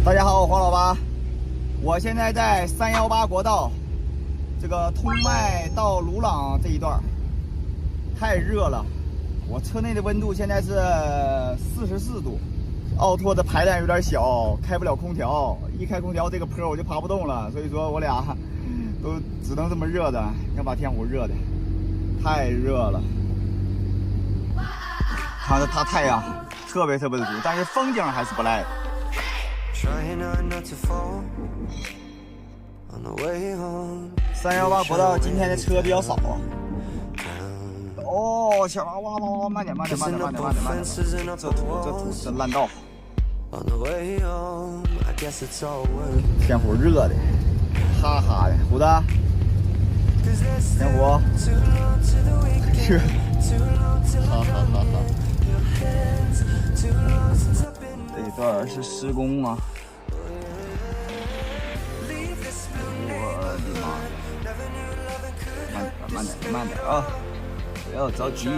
大家好，我黄老八，我现在在318国道，这个通麦到鲁朗这一段，太热了，我车内的温度现在是44度，奥拓的排量有点小，开不了空调，一开空调这个坡我就爬不动了，所以说我俩都只能这么热的，要把天湖热的，太热了。看着大太阳特别的足，但是风景还是不赖的。318国道今天的车比较少啊。哦，小娃娃，慢点，这土真烂道。天湖热的，哈哈的，虎子，天湖，热，哈。这一段是施工啊。我的妈！慢点啊！不要着急。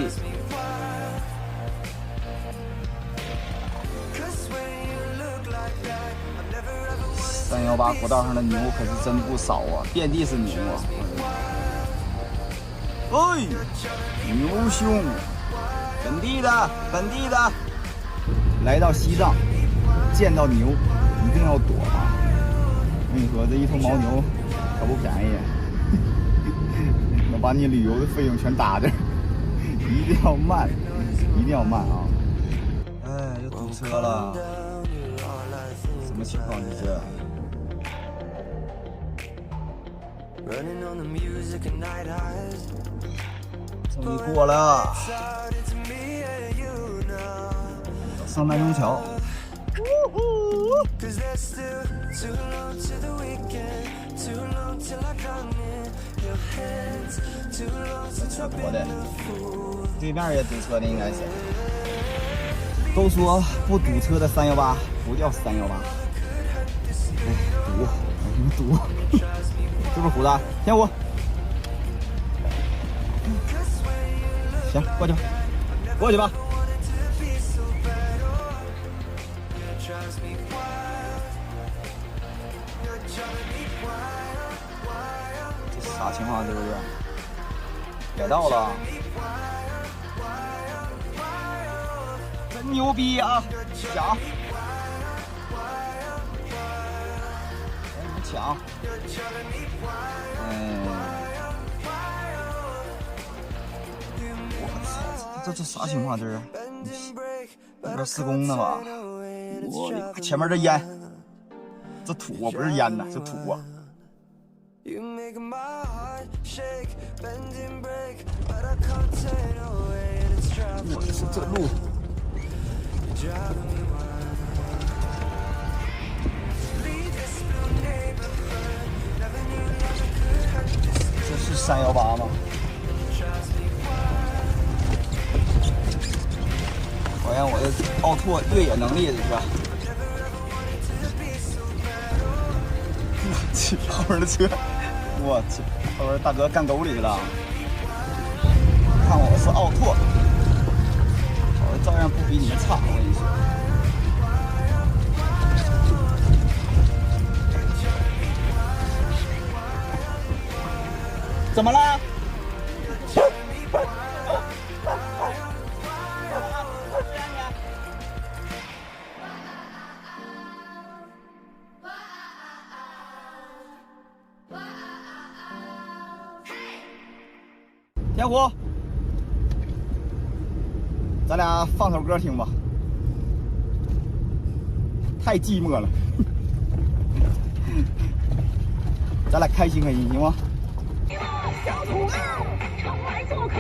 318国道上的牛可是真不少啊，遍地是牛啊！哎，牛兄，本地的，来到西藏，见到牛一定要躲啊！我跟你说，这一头牦牛可不便宜，能把你旅游的费用全搭这儿，一定要慢啊！哎，又堵车了，什么情况这是？终于过了，上南中桥。全国的，对面也堵车的应该是。都说不堵车的318不叫318，哎，堵，是不是虎子？天湖，行，过去吧。这啥情况？这是也到了，真牛逼啊！抢！哎，你们抢！我操，这啥情况？这是那边施工呢吧？我前面这烟，这土啊，不是烟呐，这土啊！我是这路，这是318吗？考验我的奥拓越野能力，这是。我去，后边的车，我去，后边大哥干沟里去了。看我是奥拓，我照样不比你们差，我跟你说。怎么了？天湖，咱俩放首歌听吧，太寂寞了，咱俩开心行吗？小土豆，常来做客。